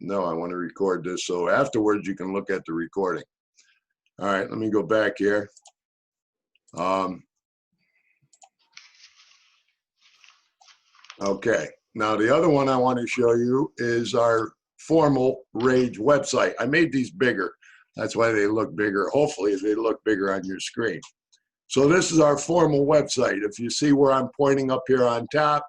No, I want to record this so afterwards you can look at the recording. All right, let me go back here. Okay, now the other one I want to show you is our formal RAGE website. I made these bigger. That's why they look bigger. Hopefully they look bigger on your screen. So this is our formal website. If you see where I'm pointing up here on top,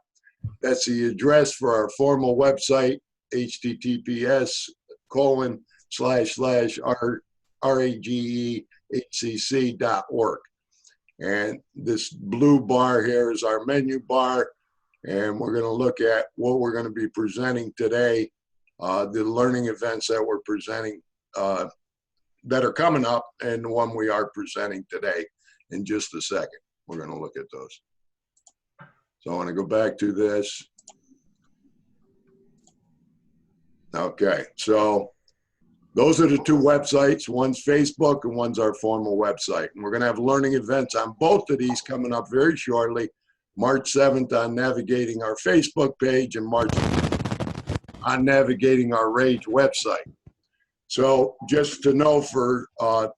that's the address for our formal website, https://ragehcc.org. And this blue bar here is our menu bar. And we're going to look at what we're going to be presenting today, the learning events that we're presenting that are coming up, and the one we are presenting today in just a second. We're going to look at those. So I want to go back to this. Okay, so those are the two websites. One's Facebook and one's our formal website. And we're going to have learning events on both of these coming up very shortly. March 7th on navigating our Facebook page and March 8th on navigating our RAGE website. So just to know, for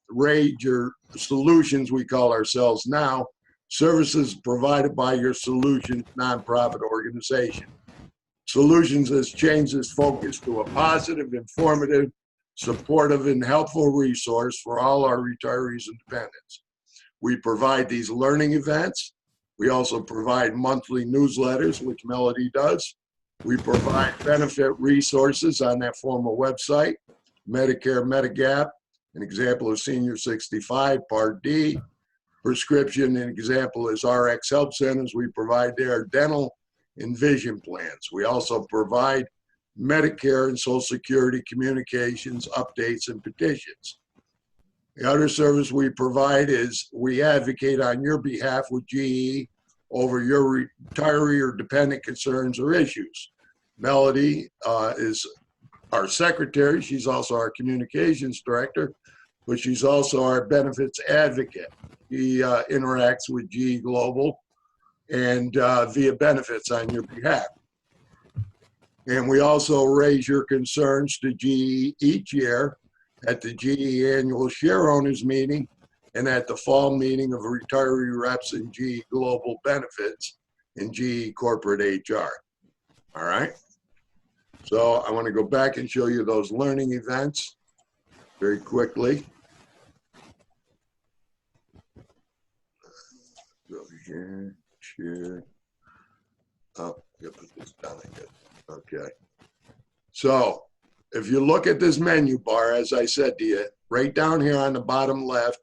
RAGE, or Solutions we call ourselves now, services provided by your Solutions nonprofit organization. Solutions has changed its focus to a positive, informative, supportive, and helpful resource for all our retirees and dependents. We provide these learning events. We also provide monthly newsletters, which Melody does. We provide benefit resources on that formal website. Medicare, Medigap, an example is Senior 65, Part D. Prescription, an example is RX Help Centers. We provide their dental and vision plans. We also provide Medicare and Social Security communications, updates, and petitions. The other service we provide is we advocate on your behalf with GE over your retiree or dependent concerns or issues. Melody is our secretary. She's also our communications director, but she's also our benefits advocate. She interacts with GE Global and via benefits on your behalf. And we also raise your concerns to GE each year at the GE annual share owners meeting and at the fall meeting of retiree reps and GE Global Benefits and GE Corporate HR. All right. So I want to go back and show you those learning events very quickly. Go here, share. Oh, I gotta put this down again. Okay. So if you look at this menu bar, as I said to you, right down here on the bottom left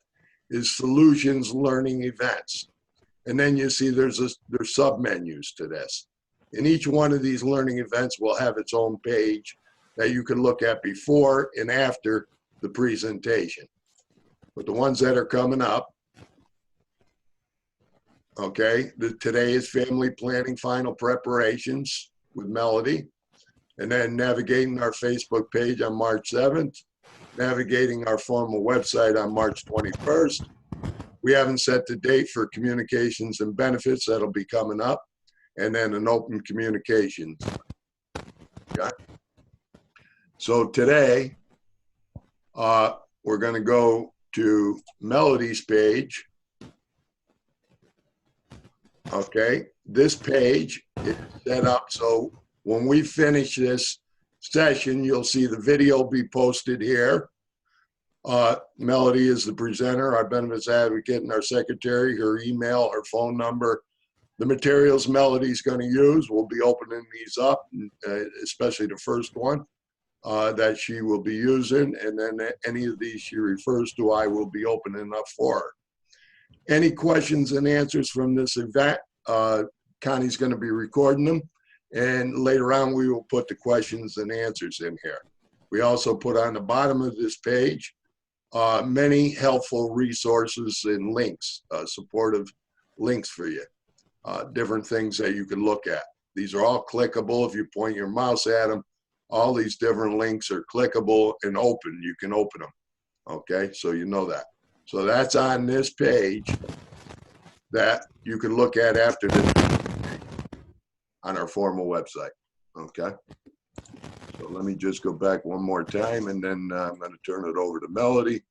is Solutions Learning Events. And then you see there's sub-menus to this. And each one of these learning events will have its own page that you can look at before and after the presentation. But the ones that are coming up, okay, today is Family Planning Final Preparations with Melody. And then navigating our Facebook page on March 7th, navigating our formal website on March 21st. We haven't set the date for communications and benefits. That'll be coming up. And then an open communications. Okay. So today, we're going to go to Melody's page. Okay. This page is set up so when we finish this session, you'll see the video be posted here. Melody is the presenter, our benefits advocate, and our secretary. Her email, her phone number. The materials Melody's going to use, we'll be opening these up, especially the first one that she will be using. And then any of these she refers to, I will be opening up for her. Any questions and answers from this event, Connie's going to be recording them. And later on, we will put the questions and answers in here. We also put on the bottom of this page many helpful resources and links, supportive links for you, different things that you can look at. These are all clickable. If you point your mouse at them, all these different links are clickable and open. You can open them. Okay, so you know that. So that's on this page that you can look at after this on our formal website. Okay. So let me just go back one more time, and then I'm going to turn it over to Melody.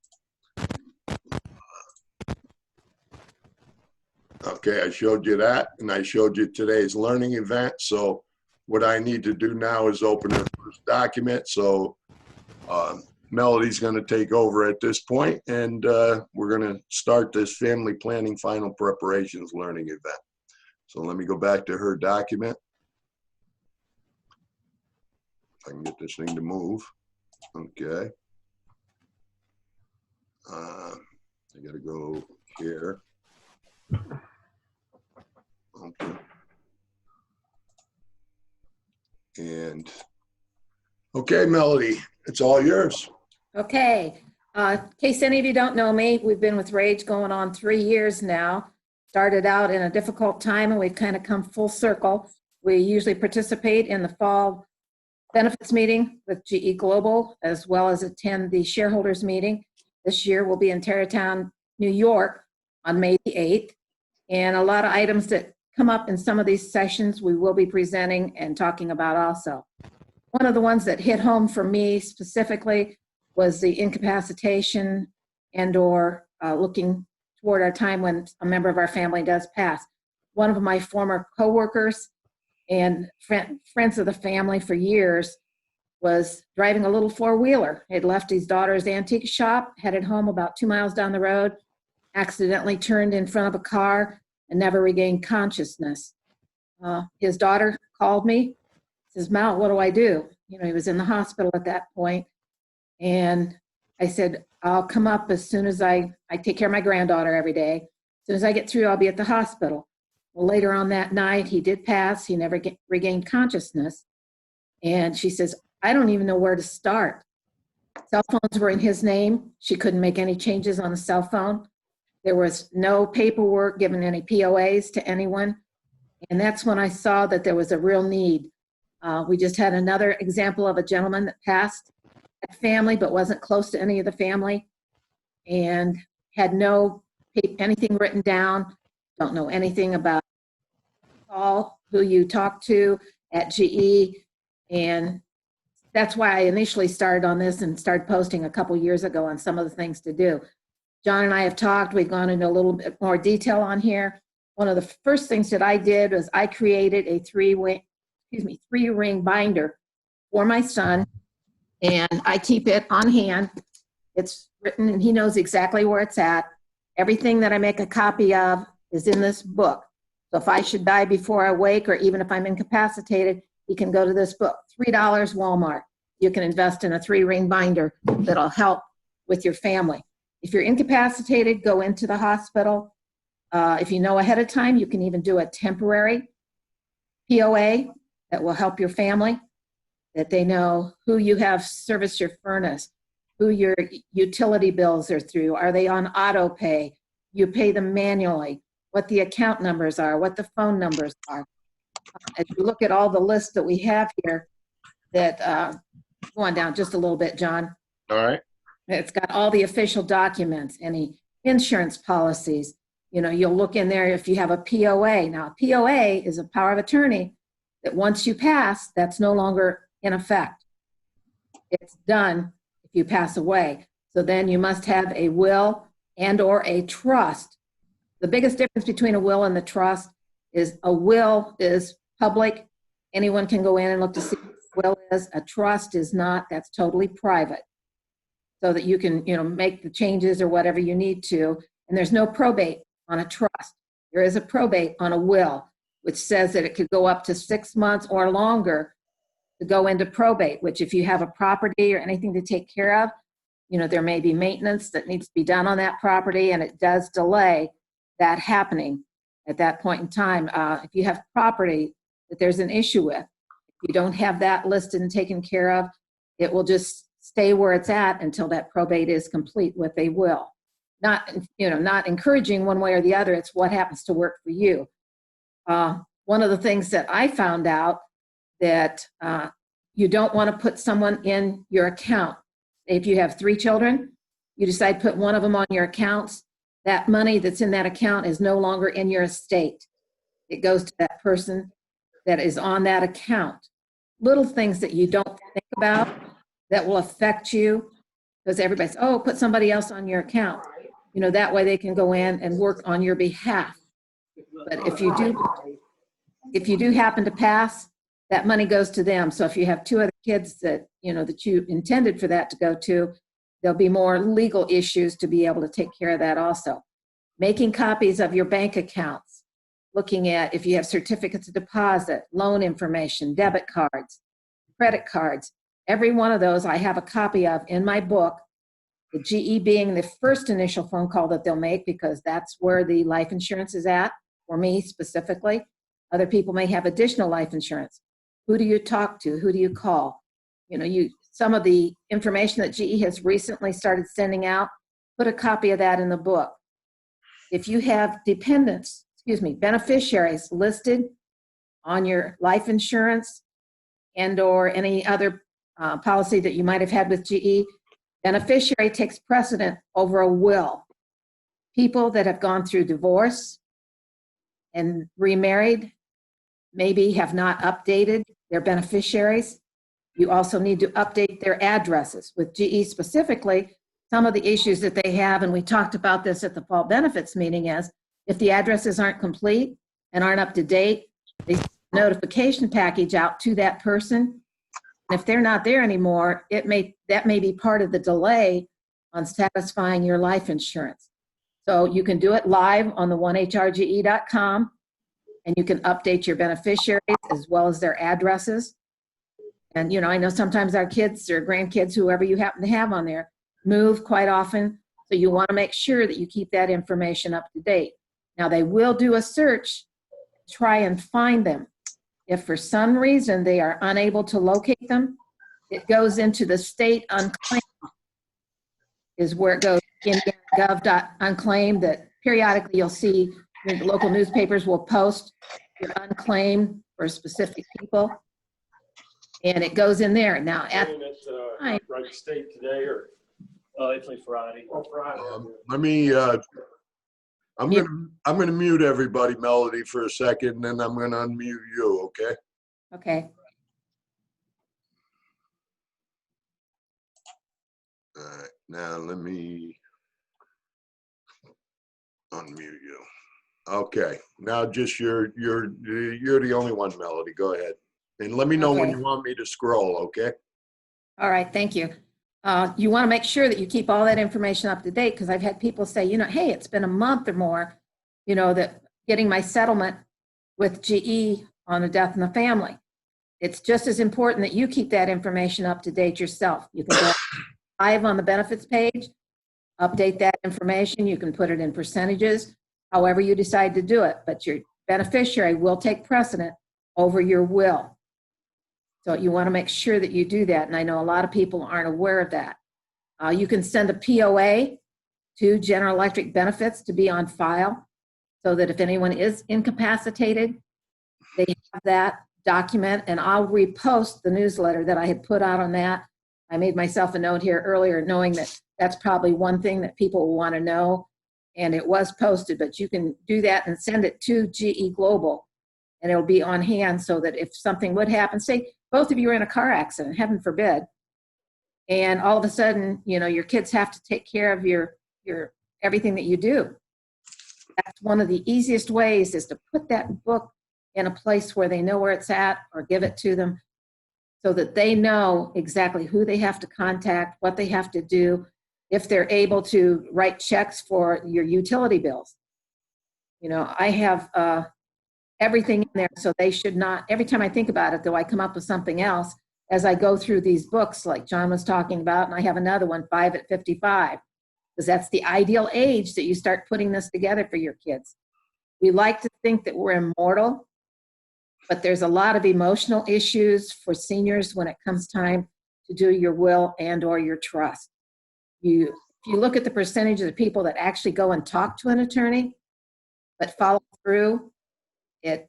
Okay, I showed you that, and I showed you today's learning event. So what I need to do now is open the first document. So Melody's going to take over at this point, and we're going to start this family planning final preparations learning event. So let me go back to her document. If I can get this thing to move. Okay. I got to go here. Okay. And okay, Melody, it's all yours. Okay. In case any of you don't know me, we've been with Rage going on 3 years now. Started out in a difficult time, and we've kind of come full circle. We usually participate in the fall benefits meeting with GE Global, as well as attend the shareholders meeting. This year we'll be in Tarrytown, New York on May the 8th. And a lot of items that come up in some of these sessions we will be presenting and talking about also. One of the ones that hit home for me specifically was the incapacitation and or looking toward our time when a member of our family does pass. One of my former coworkers and friends of the family for years was driving a little four-wheeler. He'd left his daughter's antique shop, headed home about 2 miles down the road, accidentally turned in front of a car and never regained consciousness. His daughter called me, says, "Mal, what do I do?" You know, he was in the hospital at that point. And I said, "I'll come up as soon as I take care of my granddaughter every day. As soon as I get through, I'll be at the hospital." Well, later on that night, he did pass. He never regained consciousness. And she says, "I don't even know where to start." Cell phones were in his name. She couldn't make any changes on the cell phone. There was no paperwork given any POAs to anyone. And that's when I saw that there was a real need. We just had another example of a gentleman that passed at family but wasn't close to any of the family and had no anything written down, don't know anything about who you talk to at GE. And that's why I initially started on this and started posting a couple years ago on some of the things to do. John and I have talked, we've gone into a little bit more detail on here. One of the first things that I did was I created a three-ring binder for my son, and I keep it on hand. It's written and he knows exactly where it's at. Everything that I make a copy of is in this book. So if I should die before I wake, or even if I'm incapacitated, he can go to this book. $3 Walmart. You can invest in a 3-ring binder that'll help with your family. If you're incapacitated, go into the hospital. If you know ahead of time, you can even do a temporary POA that will help your family, that they know who you have serviced your furnace, who your utility bills are through. Are they on auto pay? You pay them manually, what the account numbers are, what the phone numbers are. As you look at all the lists that we have here, that go on down just a little bit, John. All right. It's got all the official documents, any insurance policies. You know, you'll look in there if you have a POA. Now, a POA is a power of attorney that once you pass, that's no longer in effect. It's done if you pass away. So then you must have a will and or a trust. The biggest difference between a will and the trust is a will is public. Anyone can go in and look to see what a will is. A trust is not. That's totally private. So that you can, you know, make the changes or whatever you need to. And there's no probate on a trust. There is a probate on a will, which says that it could go up to 6 months or longer to go into probate, which if you have a property or anything to take care of, you know, there may be maintenance that needs to be done on that property, and it does delay that happening at that point in time. If you have property that there's an issue with, if you don't have that listed and taken care of, it will just stay where it's at until that probate is complete with a will. Not, you know, not encouraging one way or the other. It's what happens to work for you. One of the things that I found out that you don't want to put someone in your account. If you have 3 children, you decide to put one of them on your accounts, that money that's in that account is no longer in your estate. It goes to that person that is on that account. little things that you don't think about that will affect you, because everybody's, oh, put somebody else on your account. You know, that way they can go in and work on your behalf. But if you do happen to pass, that money goes to them. So if you have two other kids that, you know, that you intended for that to go to, there'll be more legal issues to be able to take care of that also. Making copies of your bank accounts, looking at if you have certificates of deposit, loan information, debit cards, credit cards. Every one of those I have a copy of in my book, the GE being the first initial phone call that they'll make, because that's where the life insurance is at, for me specifically. Other people may have additional life insurance. Who do you talk to? Who do you call? You know, some of the information that GE has recently started sending out, put a copy of that in the book. If you have beneficiaries listed on your life insurance and or any other policy that you might have had with GE, beneficiary takes precedent over a will. People that have gone through divorce and remarried maybe have not updated their beneficiaries. You also need to update their addresses. With GE specifically, some of the issues that they have, and we talked about this at the fall benefits meeting, is if the addresses aren't complete and aren't up to date, they send a notification package out to that person. And if they're not there anymore, that may be part of the delay on satisfying your life insurance. So you can do it live on the 1hrge.com, and you can update your beneficiaries as well as their addresses. And, you know, I know sometimes our kids or grandkids, whoever you happen to have on there, move quite often. So you want to make sure that you keep that information up to date. Now, they will do a search, try and find them. If for some reason they are unable to locate them, it goes into the state unclaimed, is where it goes, indiana.gov.unclaimed, that periodically you'll see the local newspapers will post your unclaimed for specific people. And it goes in there. Now, at right state today, or it's like Friday. Oh, Friday. Let me. I'm gonna mute everybody, Melody, for a second, and then I'm gonna unmute you. Okay. Okay. All right. Now let me unmute you. Okay. Now just you're the only one, Melody. Go ahead. And let me know when Okay. you want me to scroll, okay? All right, thank you. You want to make sure that you keep all that information up to date, because I've had people say, you know, hey, it's been a month or more, you know, that getting my settlement with GE on a death in the family. It's just as important that you keep that information up to date yourself. You can go live on the benefits page, update that information. You can put it in percentages, however you decide to do it, but your beneficiary will take precedent over your will. So you want to make sure that you do that. And I know a lot of people aren't aware of that. You can send a POA to General Electric Benefits to be on file, so that if anyone is incapacitated, they have that document. And I'll repost the newsletter that I had put out on that. I made myself a note here earlier, knowing that that's probably one thing that people will want to know. And it was posted, but you can do that and send it to GE Global, and it'll be on hand, so that if something would happen, say both of you are in a car accident, heaven forbid, and all of a sudden, you know, your kids have to take care of your everything that you do. That's one of the easiest ways, is to put that book in a place where they know where it's at, or give it to them, so that they know exactly who they have to contact, what they have to do, if they're able to write checks for your utility bills. You know, I have everything in there, so they should not, every time I think about it, though, I come up with something else as I go through these books like John was talking about, and I have another one, 5 at 55, because that's the ideal age that you start putting this together for your kids. We like to think that we're immortal, but there's a lot of emotional issues for seniors when it comes time to do your will and or your trust. If you look at the percentage of the people that actually go and talk to an attorney but follow through, it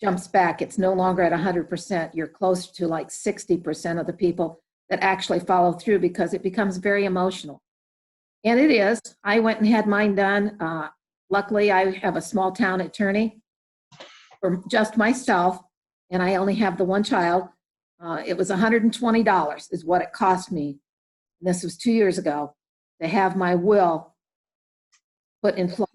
jumps back. It's no longer at 100%. You're closer to like 60% of the people that actually follow through, because it becomes very emotional. And it is. I went and had mine done. Luckily, I have a small town attorney for just myself, and I only have the one child. It was $120 is what it cost me. And this was 2 years ago to have my will put in place.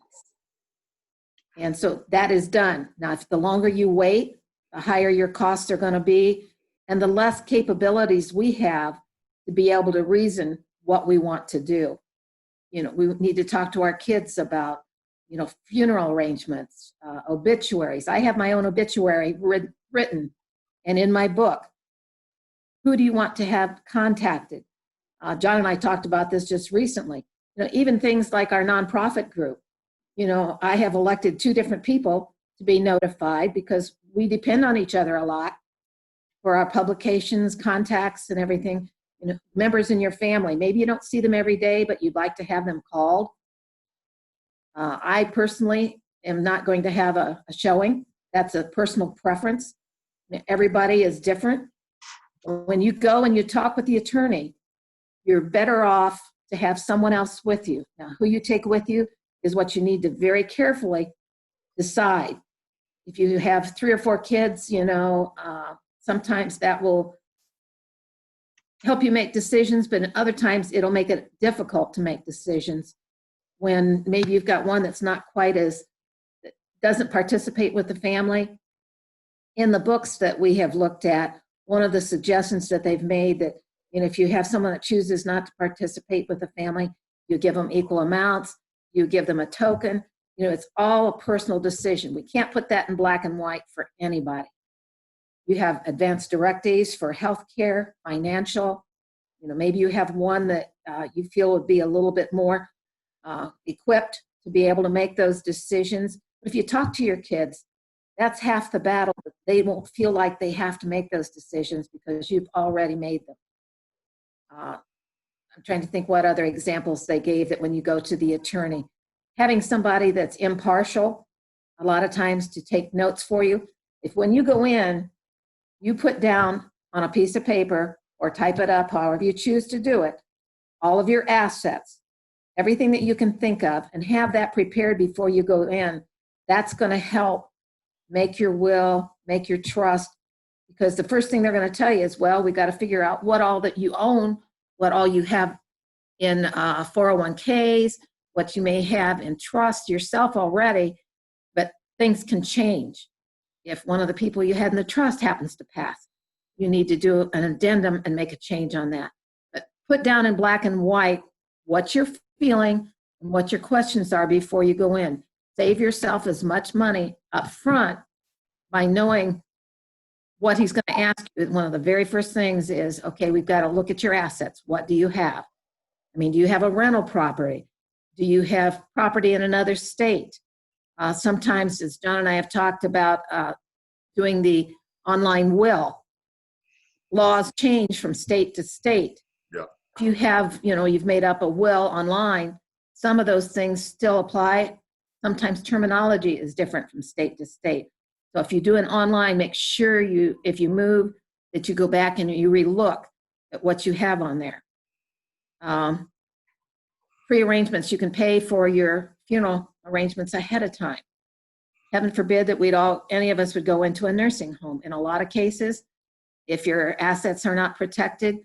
And so that is done. Now, if the longer you wait, the higher your costs are going to be, and the less capabilities we have to be able to reason what we want to do. You know, we need to talk to our kids about, you know, funeral arrangements, obituaries. I have my own obituary written and in my book. Who do you want to have contacted? John and I talked about this just recently. You know, even things like our nonprofit group. You know, I have elected 2 different people to be notified because we depend on each other a lot for our publications, contacts, and everything. You know, members in your family, maybe you don't see them every day, but you'd like to have them called. I personally am not going to have a showing. That's a personal preference. Everybody is different. When you go and you talk with the attorney, you're better off to have someone else with you. Now, who you take with you is what you need to very carefully decide. If you have 3 or 4 kids, you know, sometimes that will help you make decisions, but in other times it'll make it difficult to make decisions when maybe you've got one that's not quite as, doesn't participate with the family. In the books that we have looked at, one of the suggestions that they've made that, you know, if you have someone that chooses not to participate with the family, you give them equal amounts, you give them a token. You know, it's all a personal decision. We can't put that in black and white for anybody. You have advanced directives for healthcare, financial. You know, maybe you have one that you feel would be a little bit more equipped to be able to make those decisions. But if you talk to your kids, that's half the battle. They won't feel like they have to make those decisions because you've already made them. I'm trying to think what other examples they gave that when you go to the attorney. Having somebody that's impartial, a lot of times to take notes for you. If when you go in, you put down on a piece of paper or type it up, however you choose to do it, all of your assets, everything that you can think of, and have that prepared before you go in, that's going to help make your will, make your trust, because the first thing they're going to tell you is, well, we got to figure out what all that you own, what all you have in 401ks, what you may have in trust yourself already, but things can change. If one of the people you had in the trust happens to pass, you need to do an addendum and make a change on that. But put down in black and white what you're feeling and what your questions are before you go in. Save yourself as much money up front by knowing what he's going to ask you. One of the very first things is, okay, we've got to look at your assets. What do you have? I mean, do you have a rental property? Do you have property in another state? Sometimes, as John and I have talked about, doing the online will, laws change from state to state. Yeah. If you have, you know, you've made up a will online, some of those things still apply. Sometimes terminology is different from state to state. So if you do an online, make sure you, if you move, that you go back and you relook at what you have on there. Pre-arrangements, you can pay for your funeral arrangements ahead of time. Heaven forbid that any of us would go into a nursing home. In a lot of cases, if your assets are not protected,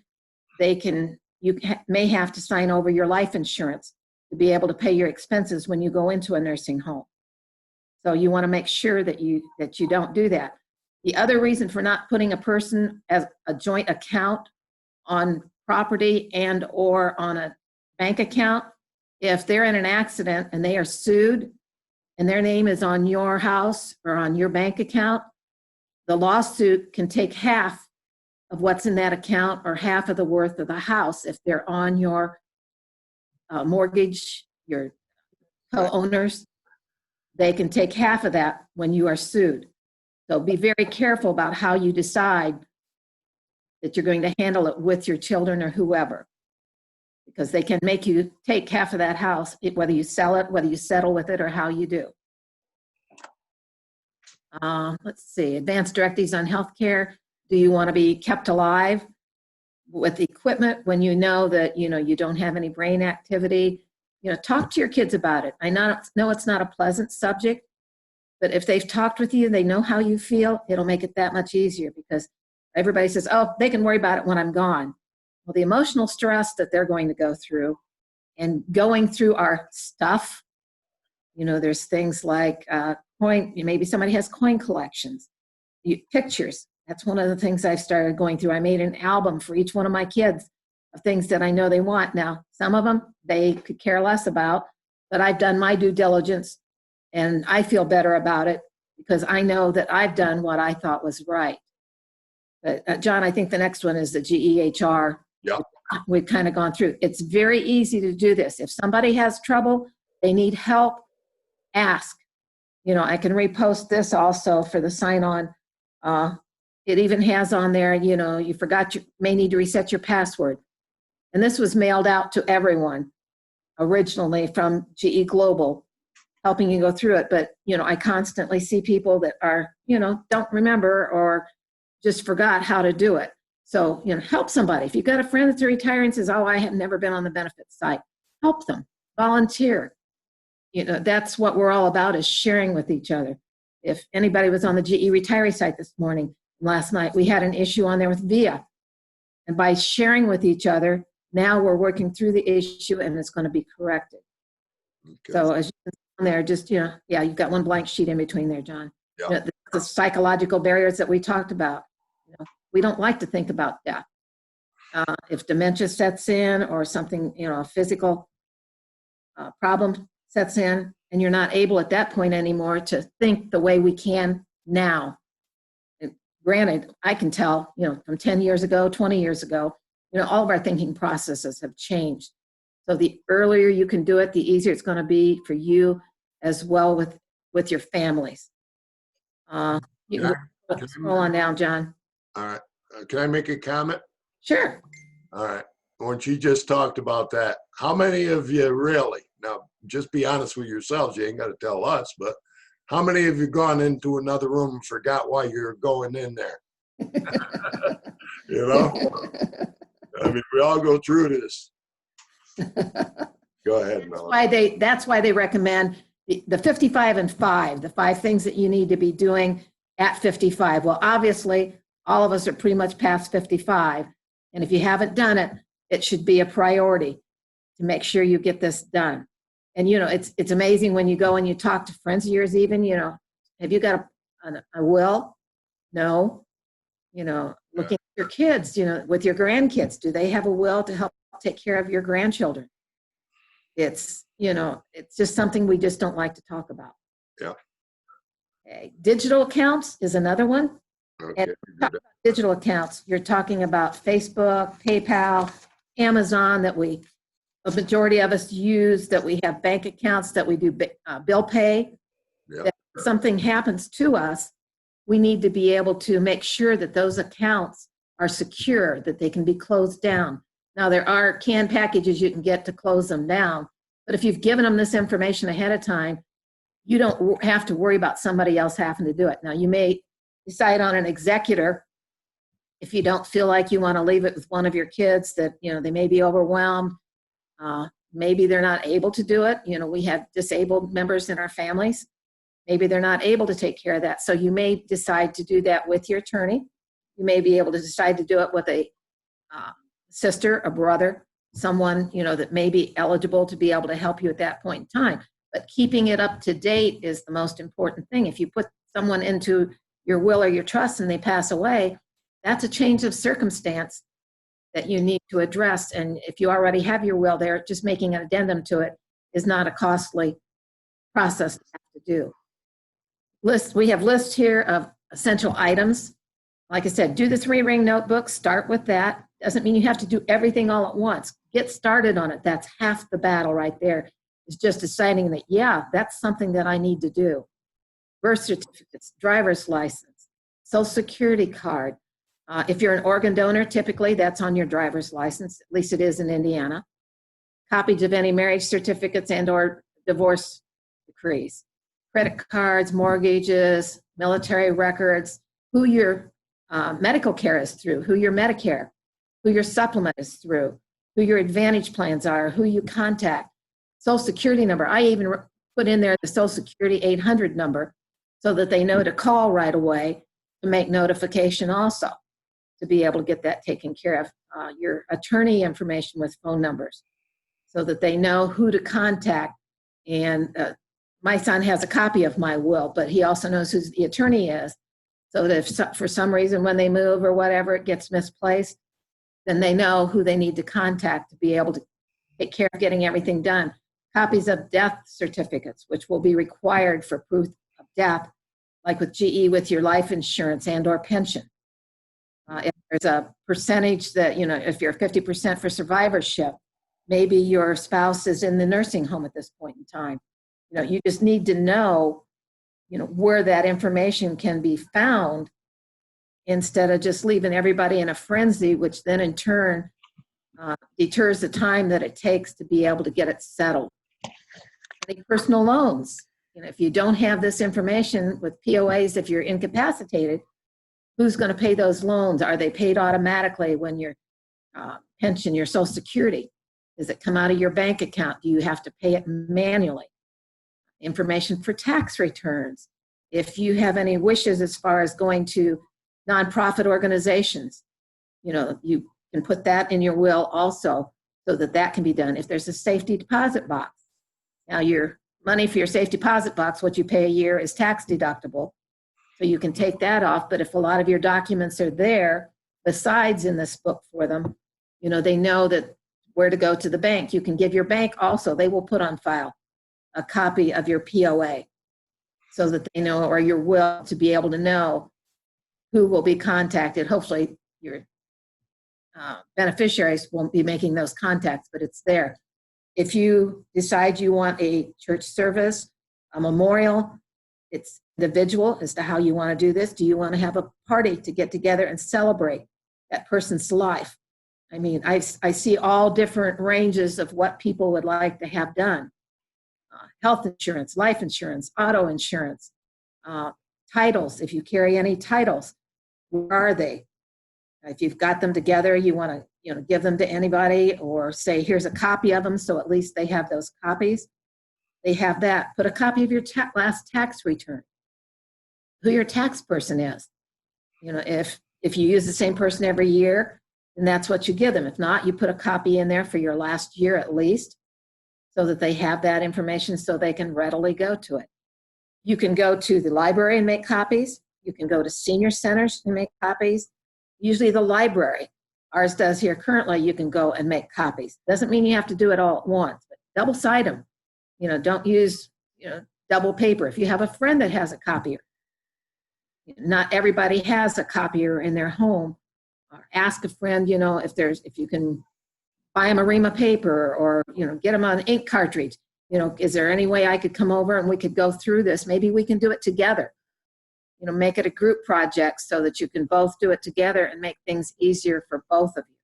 you may have to sign over your life insurance to be able to pay your expenses when you go into a nursing home. So you want to make sure that you don't do that. The other reason for not putting a person as a joint account on property and or on a bank account, if they're in an accident and they are sued and their name is on your house or on your bank account, the lawsuit can take half of what's in that account or half of the worth of the house if they're on your mortgage, your co-owners. They can take half of that when you are sued. So be very careful about how you decide that you're going to handle it with your children or whoever, because they can make you take half of that house, whether you sell it, whether you settle with it, or how you do. Let's see, advanced directives on healthcare. Do you want to be kept alive with equipment when you know that you don't have any brain activity? Talk to your kids about it. I know it's not a pleasant subject, but if they've talked with you, they know how you feel, it'll make it that much easier, because everybody says, oh, they can worry about it when I'm gone. Well, the emotional stress that they're going to go through and going through our stuff, there's things like maybe somebody has coin collections, pictures. That's one of the things I've started going through. I made an album for each one of my kids of things that I know they want. Now, some of them they could care less about, but I've done my due diligence and I feel better about it because I know that I've done what I thought was right. But John, I think the next one is the GEHR. Yeah. We've kind of gone through. It's very easy to do this. If somebody has trouble, they need help, ask. I can repost this also for the sign-on. It even has on there, you may need to reset your password. And this was mailed out to everyone originally from GE Global, helping you go through it. But, I constantly see people that are, don't remember or just forgot how to do it. So, help somebody. If you've got a friend that's a retiree and says, oh, I have never been on the benefits site, help them, volunteer. That's what we're all about, is sharing with each other. If anybody was on the GE retiree site this morning, last night, we had an issue on there with VIA. And by sharing with each other, now we're working through the issue and it's going to be corrected. Okay. So as you can see on there, just, you've got one blank sheet in between there, John. Yeah. The psychological barriers that we talked about. We don't like to think about death. If dementia sets in or something, a physical problem sets in, and you're not able at that point anymore to think the way we can now. And granted, I can tell, from 10 years ago, 20 years ago, all of our thinking processes have changed. So the earlier you can do it, the easier it's going to be for you as well with your families. You can scroll on down, John. All right. Can I make a comment? Sure. All right. When she just talked about that, how many of you really, now just be honest with yourselves, you ain't got to tell us, but how many of you gone into another room and forgot why you're going in there? I mean, we all go through this. Go ahead, Melanie. That's why they recommend the 55 and 5, the 5 things that you need to be doing at 55. Well, obviously, all of us are pretty much past 55. And if you haven't done it, it should be a priority to make sure you get this done. And, it's amazing when you go and you talk to friends of yours even, have you got a will? No. Looking at your kids, with your grandkids, do they have a will to help take care of your grandchildren? It's just something we just don't like to talk about. Yeah. Okay. Digital accounts is another one. Okay. And digital accounts, you're talking about Facebook, PayPal, Amazon, that a majority of us use, that we have bank accounts, that we do bill pay. Yeah. That if something happens to us, we need to be able to make sure that those accounts are secure, that they can be closed down. Now, there are canned packages you can get to close them down, but if you've given them this information ahead of time, you don't have to worry about somebody else having to do it. Now, you may decide on an executor if you don't feel like you want to leave it with one of your kids, that, they may be overwhelmed. Maybe they're not able to do it. We have disabled members in our families. Maybe they're not able to take care of that. So you may decide to do that with your attorney. You may be able to decide to do it with a sister, a brother, someone, that may be eligible to be able to help you at that point in time. But keeping it up to date is the most important thing. If you put someone into your will or your trust and they pass away, that's a change of circumstance that you need to address. And if you already have your will there, just making an addendum to it is not a costly process to have to do. We have lists here of essential items. Like I said, do the 3-ring notebook, start with that. Doesn't mean you have to do everything all at once. Get started on it. That's half the battle right there, is just deciding that, yeah, that's something that I need to do. Birth certificates, driver's license, social security card. If you're an organ donor, typically that's on your driver's license. At least it is in Indiana. Copies of any marriage certificates and or divorce decrees. Credit cards, mortgages, military records, who your medical care is through, who your Medicare, who your supplement is through, who your Advantage plans are, who you contact. Social security number. I even put in there the Social Security 800 number so that they know to call right away to make notification also. to be able to get that taken care of. Your attorney information with phone numbers so that they know who to contact. And my son has a copy of my will, but he also knows who the attorney is. So that if for some reason when they move or whatever it gets misplaced, then they know who they need to contact to be able to take care of getting everything done. Copies of death certificates, which will be required for proof of death, like with GE with your life insurance and or pension. If there's a percentage that, if you're 50% for survivorship, maybe your spouse is in the nursing home at this point in time. You just need to know, where that information can be found instead of just leaving everybody in a frenzy, which then in turn deters the time that it takes to be able to get it settled. I think personal loans, if you don't have this information with POAs, if you're incapacitated, who's going to pay those loans? Are they paid automatically when your pension, your Social Security? Does it come out of your bank account? Do you have to pay it manually? Information for tax returns. If you have any wishes as far as going to nonprofit organizations, you can put that in your will also so that that can be done. If there's a safety deposit box. Now your money for your safety deposit box, what you pay a year is tax deductible. So you can take that off. But if a lot of your documents are there, besides in this book for them, they know that where to go to the bank. You can give your bank also, they will put on file a copy of your POA so that they know, or your will, to be able to know who will be contacted. Hopefully your beneficiaries won't be making those contacts, but it's there. If you decide you want a church service, a memorial, it's individual as to how you want to do this. Do you want to have a party to get together and celebrate that person's life? I mean, I see all different ranges of what people would like to have done. Health insurance, life insurance, auto insurance, titles, if you carry any titles, where are they? If you've got them together, you want to give them to anybody or say, here's a copy of them, so at least they have those copies. They have that. Put a copy of your last tax return, who your tax person is. If you use the same person every year, then that's what you give them. If not, you put a copy in there for your last year at least so that they have that information so they can readily go to it. You can go to the library and make copies. You can go to senior centers and make copies. Usually the library, ours does here currently, you can go and make copies. Doesn't mean you have to do it all at once, but double-side them. Don't use, double paper. If you have a friend that has a copier, not everybody has a copier in their home. Or ask a friend, if you can buy them a ream of paper or, get them an ink cartridge. Is there any way I could come over and we could go through this? Maybe we can do it together. Make it a group project so that you can both do it together and make things easier for both of you.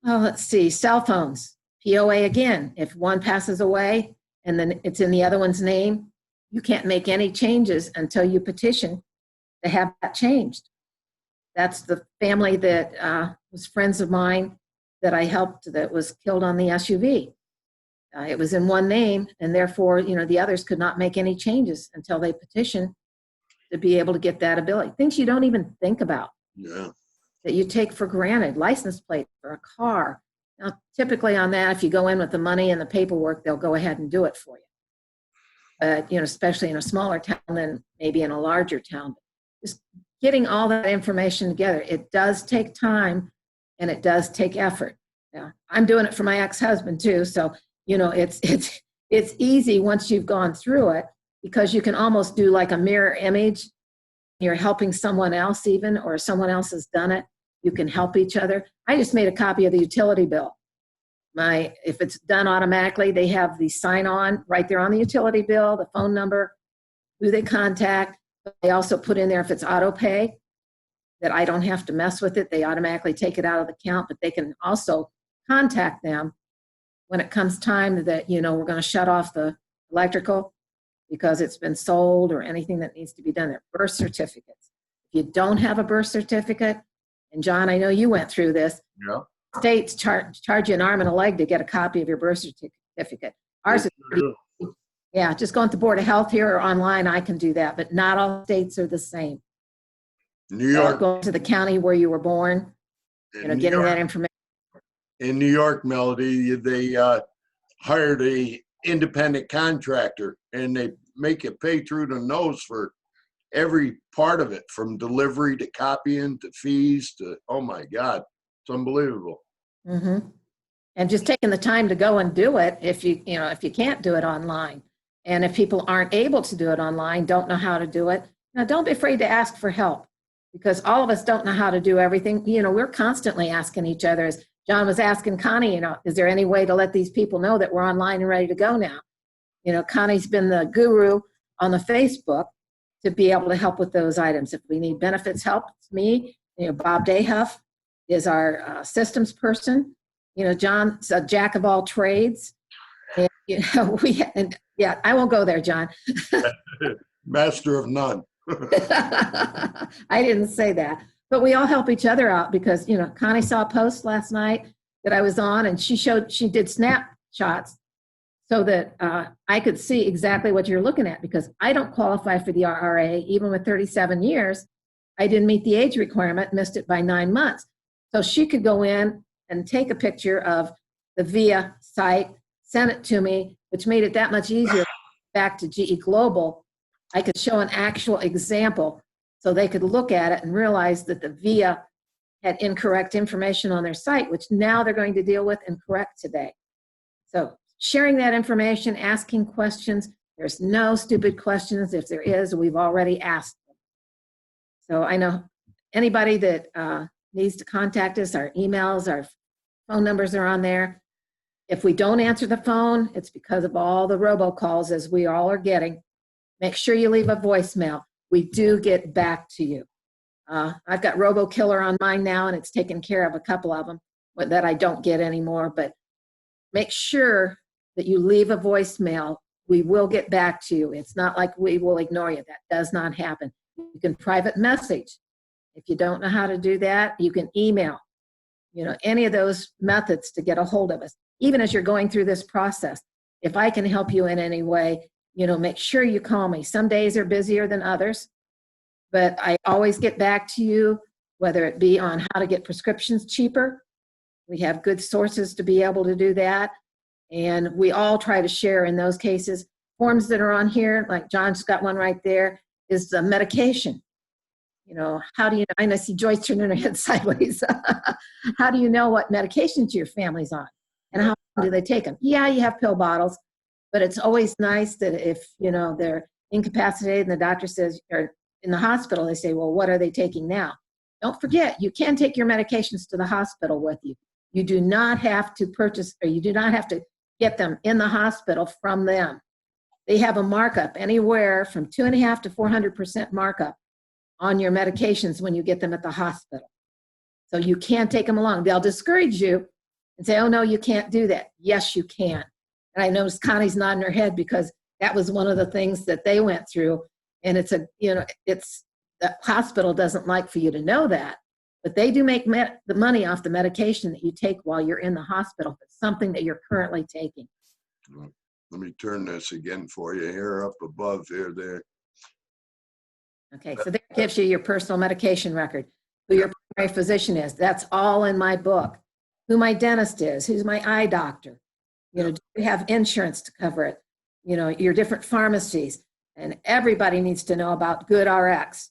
Well, let's see, cell phones, POA again. If one passes away and then it's in the other one's name, you can't make any changes until you petition to have that changed. That's the family that was friends of mine that I helped that was killed on the SUV. It was in one name, and therefore, the others could not make any changes until they petitioned to be able to get that ability. Things you don't even think about. Yeah. That you take for granted, license plate for a car. Now, typically on that, if you go in with the money and the paperwork, they'll go ahead and do it for you. But, especially in a smaller town than maybe in a larger town. Just getting all that information together, it does take time and it does take effort. Yeah, I'm doing it for my ex-husband too. So, it's easy once you've gone through it because you can almost do like a mirror image. You're helping someone else even, or someone else has done it. You can help each other. I just made a copy of the utility bill. If it's done automatically, they have the sign on right there on the utility bill, the phone number, who they contact. They also put in there if it's auto pay, that I don't have to mess with it. They automatically take it out of the account, but they can also contact them when it comes time that, we're going to shut off the electrical because it's been sold or anything that needs to be done. There, birth certificates. If you don't have a birth certificate, and John, I know you went through this. Yeah. States charge you an arm and a leg to get a copy of your birth certificate. Ours is pretty, yeah, just going to the Board of Health here or online, I can do that, but not all states are the same. New York, Going to the county where you were born, in New getting that York, information. in New York, Melody, they hired a independent contractor, and they make you pay through the nose for every part of it, from delivery to copying to fees to, oh my God, it's unbelievable. hmm And just taking the time to go and do it if if you can't do it online. And if people aren't able to do it online, don't know how to do it, now don't be afraid to ask for help, because all of us don't know how to do everything. We're constantly asking each other, as John was asking Connie, is there any way to let these people know that we're online and ready to go now? Connie's been the guru on the Facebook to be able to help with those items. If we need benefits help, it's me. Bob Dayhuff is our systems person. John's a jack of all trades. And, yeah, I won't go there, John. Master of none. I didn't say that, but we all help each other out because, Connie saw a post last night that I was on, and she did snapshots so that I could see exactly what you're looking at, because I don't qualify for the RRA. Even with 37 years, I didn't meet the age requirement, missed it by 9 months. So she could go in and take a picture of the VIA site, send it to me, which made it that much easier. Back to GE Global, I could show an actual example so they could look at it and realize that the VIA had incorrect information on their site, which now they're going to deal with and correct today. So sharing that information, asking questions. There's no stupid questions. If there is, we've already asked them. So I know anybody that needs to contact us, our emails, our phone numbers are on there. If we don't answer the phone, it's because of all the robocalls, as we all are getting. Make sure you leave a voicemail. We do get back to you. I've got RoboKiller on mine now, and it's taken care of a couple of them that I don't get anymore. But make sure that you leave a voicemail. We will get back to you. It's not like we will ignore you. That does not happen. You can private message. If you don't know how to do that, you can email. Any of those methods to get a hold of us. Even as you're going through this process, if I can help you in any way, make sure you call me. Some days are busier than others, but I always get back to you, whether it be on how to get prescriptions cheaper. We have good sources to be able to do that. And we all try to share in those cases. Forms that are on here, like John's got one right there, is the medication. How do you know? I see Joyce turning her head sideways. How do you know what medications your family's on? And how do they take them? Yeah, you have pill bottles, but it's always nice that if, they're incapacitated and the doctor says, or in the hospital, they say, well, what are they taking now? Don't forget, you can take your medications to the hospital with you. You do not have to purchase, or you do not have to get them in the hospital from them. They have a markup anywhere from 2.5% to 400% markup on your medications when you get them at the hospital. So you can take them along. They'll discourage you and say, oh, no, you can't do that. Yes, you can. And I noticed Connie's nodding her head because that was one of the things that they went through. And it's the hospital doesn't like for you to know that, but they do make the money off the medication that you take while you're in the hospital. If it's something that you're currently taking. Let me turn this again for you here, up above here, there. Okay, so that gives you your personal medication record, who your primary physician is. That's all in my book. Who my dentist is, who's my eye doctor. Do you have insurance to cover it? Your different pharmacies. And everybody needs to know about GoodRx.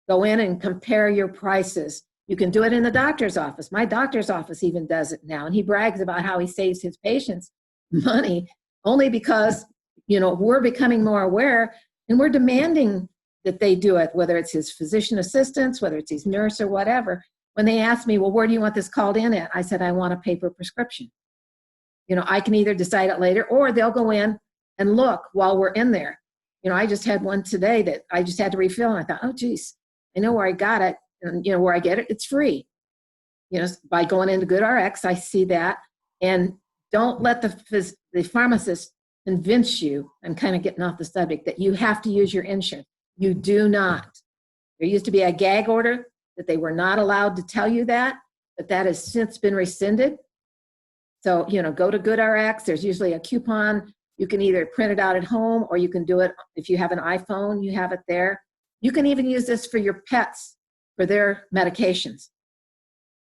Go in and compare your prices. You can do it in the doctor's office. My doctor's office even does it now. And he brags about how he saves his patients money only because, we're becoming more aware and we're demanding that they do it, whether it's his physician assistants, whether it's his nurse or whatever. When they ask me, well, where do you want this called in at? I said, I want a paper prescription. I can either decide it later or they'll go in and look while we're in there. I just had one today that I just had to refill. And I thought, oh, geez, I know where I got it. And, where I get it, it's free. By going into GoodRx, I see that. And don't let the pharmacist convince you, I'm kind of getting off the subject, that you have to use your insurance. You do not. There used to be a gag order that they were not allowed to tell you that, but that has since been rescinded. So, go to GoodRx. There's usually a coupon. You can either print it out at home or you can do it if you have an iPhone, you have it there. You can even use this for your pets. for their medications.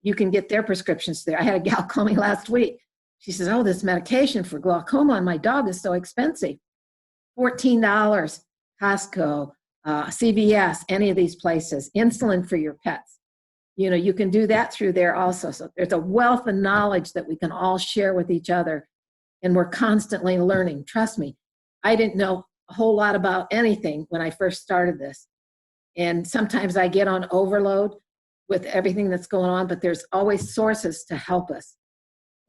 You can get their prescriptions there. I had a gal call me last week. She says, oh, this medication for glaucoma on my dog is so expensive. $14, Costco, CVS, any of these places, insulin for your pets. You know, you can do that through there also. So there's a wealth of knowledge that we can all share with each other. And we're constantly learning. Trust me, I didn't know a whole lot about anything when I first started this. And sometimes I get on overload with everything that's going on, but there's always sources to help us.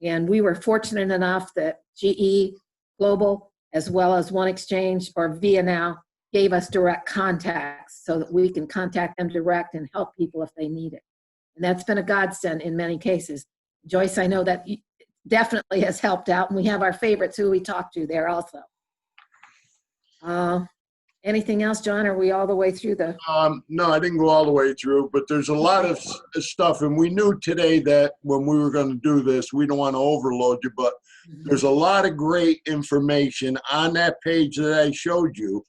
And we were fortunate enough that GE Global, as well as One Exchange or Via Now, gave us direct contacts so that we can contact them direct and help people if they need it. And that's been a godsend in many cases. Joyce, I know that definitely has helped out, and we have our favorites who we talk to there also. Anything else, John? Are we all the way through the? No, I didn't go all the way through, but there's a lot of stuff, and we knew today that when we were going to do this, we don't want to overload you, but there's a lot of great information on that page that I showed you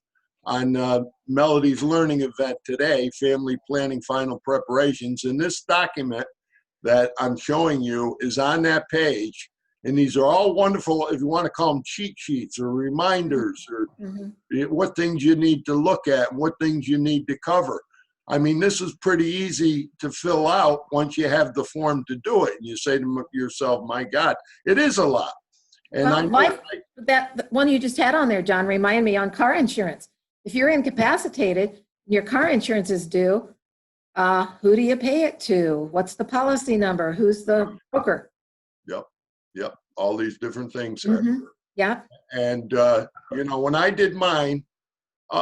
on Melody's learning event today, Family Planning Final Preparations. And this document that I'm showing you is on that page. And these are all wonderful, if you want to call them cheat sheets or reminders or what things you need to look at and what things you need to cover. I mean, this is pretty easy to fill out once you have the form to do it. And you say to yourself, my God, it is a lot. And well, that one you just had on there, John, remind me on car insurance. If you're incapacitated, your car insurance is due, who do you pay it to? What's the policy number? Who's the broker? Yep. All these different things. Yeah. And, you know, when I did mine,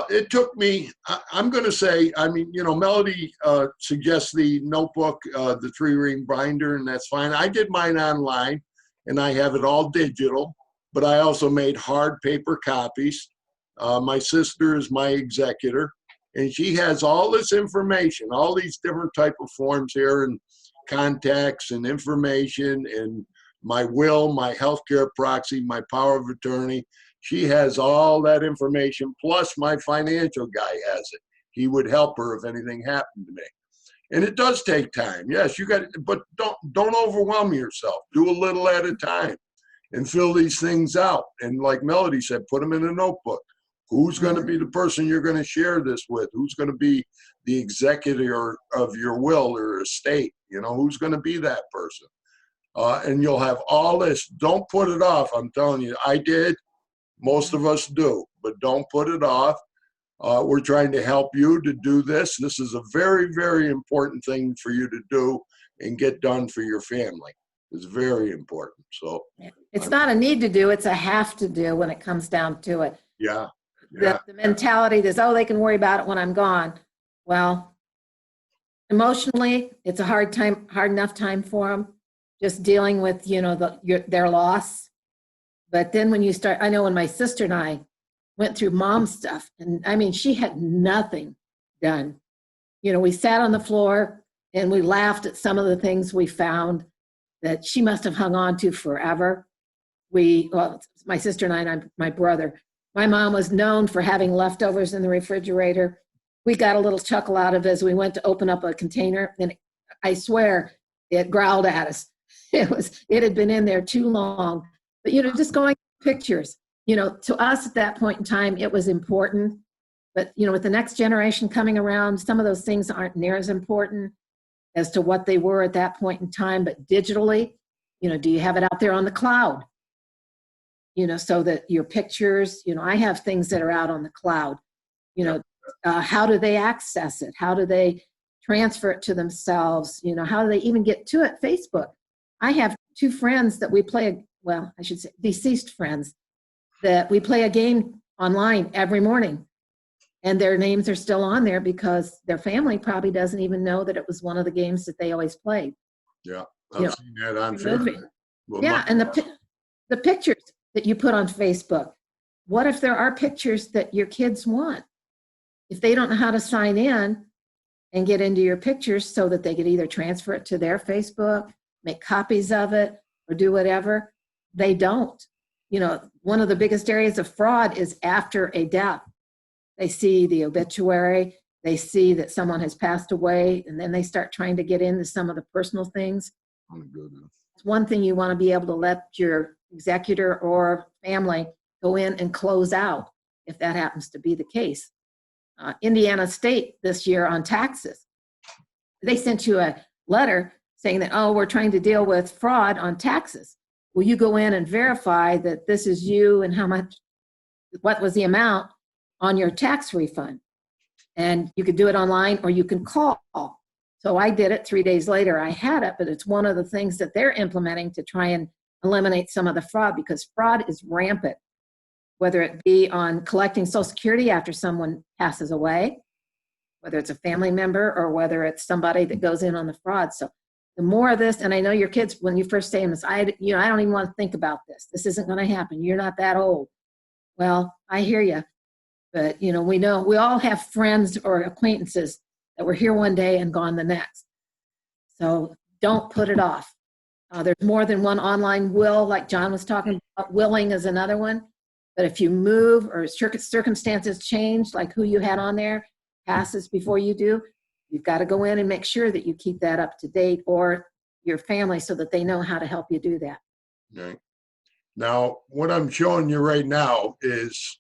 it took me, I'm going to say, I mean, you know, Melody suggests the notebook, the 3-ring binder, and that's fine. I did mine online, and I have it all digital, but I also made hard paper copies. My sister is my executor, and she has all this information, all these different type of forms here, and contacts and information, and my will, my healthcare proxy, my power of attorney. She has all that information, plus my financial guy has it. He would help her if anything happened to me. And it does take time. Yes, you got it, but don't overwhelm yourself. Do a little at a time and fill these things out. And like Melody said, put them in a notebook. Who's going to be the person you're going to share this with? Who's going to be the executor of your will or estate? You know, who's going to be that person? And you'll have all this. Don't put it off. I'm telling you, I did. Most of us do, but don't put it off. We're trying to help you to do this. This is a very, very important thing for you to do and get done for your family. It's very important. So it's not a need to do, it's a have to do when it comes down to it. Yeah. The mentality is, oh, they can worry about it when I'm gone. Well, emotionally, it's a hard enough time for them, just dealing with, you know, their loss. But then when you start, I know when my sister and I went through mom's stuff, and I mean, she had nothing done. You know, we sat on the floor and we laughed at some of the things we found that she must have hung on to forever. Well, my sister and I and my brother, my mom was known for having leftovers in the refrigerator. We got a little chuckle out of it as we went to open up a container, and I swear it growled at us. It had been in there too long. But, you know, just going pictures, you know, to us at that point in time, it was important. But, you know, with the next generation coming around, some of those things aren't near as important as to what they were at that point in time. But digitally, you know, do you have it out there on the cloud? You know, so that your pictures, you know, I have things that are out on the cloud. You know, how do they access it? How do they transfer it to themselves? You know, how do they even get to it? Facebook. I have 2 friends that we play, well, I should say deceased friends, that we play a game online every morning. And their names are still on there because their family probably doesn't even know that it was one of the games that they always played. Yeah, I've seen that on Facebook. Well, yeah, and the pictures that you put on Facebook. What if there are pictures that your kids want? If they don't know how to sign in and get into your pictures so that they could either transfer it to their Facebook, make copies of it, or do whatever, they don't. You know, one of the biggest areas of fraud is after a death. They see the obituary, they see that someone has passed away, and then they start trying to get into some of the personal things. It's one thing you want to be able to let your executor or family go in and close out if that happens to be the case. Indiana State this year on taxes, they sent you a letter saying that, oh, we're trying to deal with fraud on taxes. Will you go in and verify that this is you and how much, what was the amount on your tax refund? And you could do it online or you can call. So I did it 3 days later. I had it, but it's one of the things that they're implementing to try and eliminate some of the fraud, because fraud is rampant, whether it be on collecting Social Security after someone passes away, whether it's a family member or whether it's somebody that goes in on the fraud. So the more of this, and I know your kids, when you first say this, I don't even want to think about this. This isn't going to happen. You're not that old. Well, I hear you. But, we know we all have friends or acquaintances that were here one day and gone the next. So don't put it off. There's more than one online will, like John was talking about. Willing is another one. But if you move or circumstances change, like who you had on there passes before you do, you've got to go in and make sure that you keep that up to date, or your family, so that they know how to help you do that. Okay. Now, what I'm showing you right now is,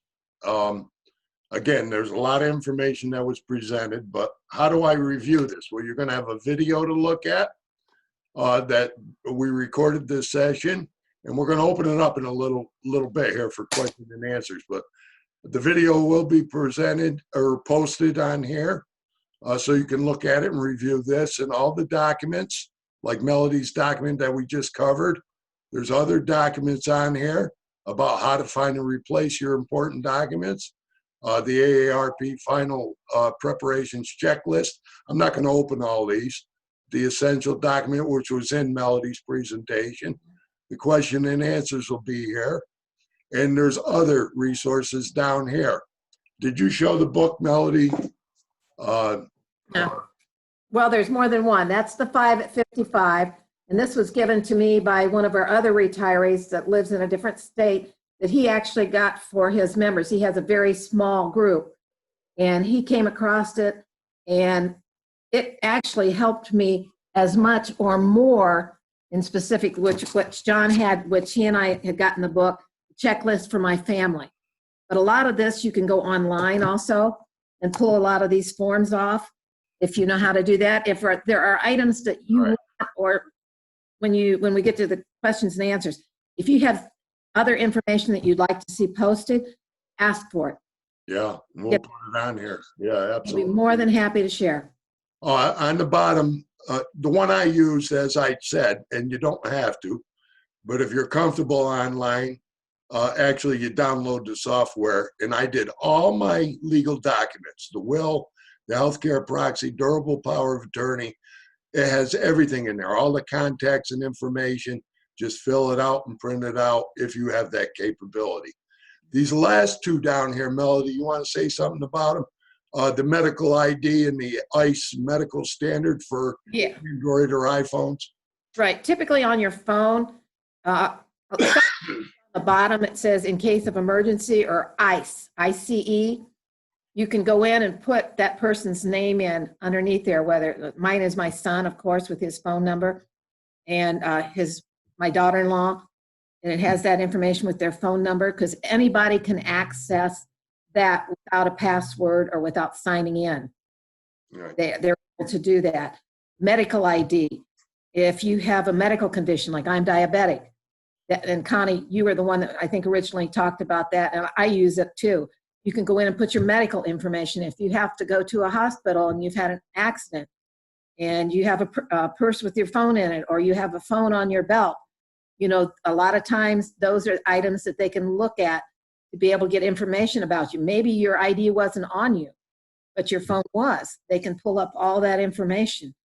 again, there's a lot of information that was presented, but how do I review this? Well, you're going to have a video to look at that we recorded this session, and we're going to open it up in a little bit here for questions and answers. But the video will be presented or posted on here, so you can look at it and review this and all the documents, like Melody's document that we just covered. There's other documents on here about how to find and replace your important documents. The AARP final preparations checklist. I'm not going to open all these. The essential document, which was in Melody's presentation. The question and answers will be here. And there's other resources down here. Did you show the book, Melody? No. Well, there's more than one. That's the 5 at 55. And this was given to me by one of our other retirees that lives in a different state, that he actually got for his members. He has a very small group, and he came across it, and it actually helped me as much or more in specific, which John had, which he and I had gotten the book, checklist for my family. But a lot of this you can go online also and pull a lot of these forms off if you know how to do that. If there are items that you want, or when we get to the questions and answers, if you have other information that you'd like to see posted, ask for it. Yeah, we'll put it on here. Yeah, absolutely. I'll be more than happy to share. On the bottom, the one I use, as I said, and you don't have to, but if you're comfortable online, actually you download the software, and I did all my legal documents, the will, the healthcare proxy, durable power of attorney. It has everything in there, all the contacts and information. Just fill it out and print it out if you have that capability. These last two down here, Melody, you want to say something about them? The medical ID and the ICE medical standard for Android or iPhones? Right. Typically on your phone, at the bottom it says in case of emergency, or ICE, ICE. You can go in and put that person's name in underneath there, whether mine is my son, of course, with his phone number, and my daughter-in-law, and it has that information with their phone number, because anybody can access that without a password or without signing in. Right. They're able to do that. Medical ID. If you have a medical condition, like I'm diabetic, and Connie, you were the one that I think originally talked about that, and I use it too. You can go in and put your medical information. If you have to go to a hospital and you've had an accident and you have a purse with your phone in it, or you have a phone on your belt, a lot of times those are items that they can look at to be able to get information about you. Maybe your ID wasn't on you, but your phone was. They can pull up all that information.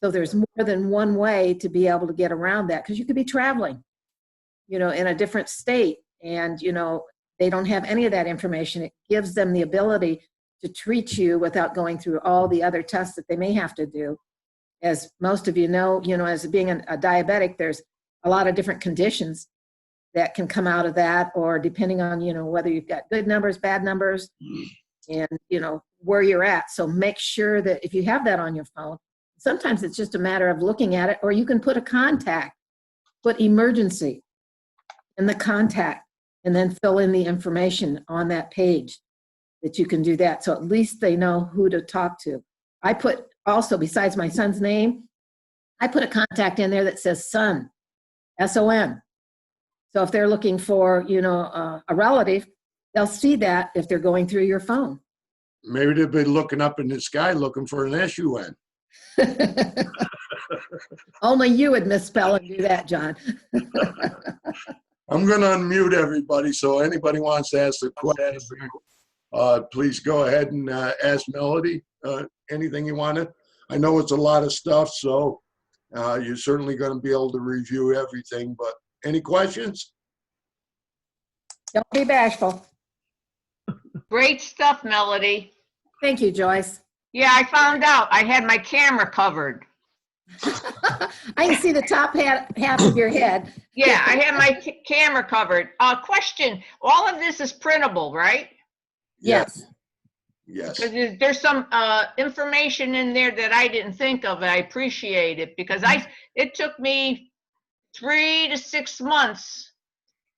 So there's more than one way to be able to get around that, because you could be traveling, in a different state, and, they don't have any of that information. It gives them the ability to treat you without going through all the other tests that they may have to do. As most of you know, as being a diabetic, there's a lot of different conditions that can come out of that, or depending on, whether you've got good numbers, bad numbers. and, where you're at. So make sure that if you have that on your phone, sometimes it's just a matter of looking at it, or you can put a contact, put emergency in the contact, and then fill in the information on that page that you can do that. So at least they know who to talk to. I put also, besides my son's name, I put a contact in there that says son, S-O-N. So if they're looking for, a relative, they'll see that if they're going through your phone. Maybe they'll be looking up in the sky looking for an S-U-N. Only you would misspell and do that, John. I'm going to unmute everybody, so anybody wants to ask a question, please go ahead and ask Melody anything you want to. I know it's a lot of stuff, so you're certainly going to be able to review everything, but any questions? Don't be bashful. Great stuff, Melody. Thank you, Joyce. Yeah, I found out I had my camera covered. I can see the top half of your head. Yeah, I had my camera covered. Question, all of this is printable, right? Yes. Yes. Because there's some information in there that I didn't think of, and I appreciate it because it took me 3 to 6 months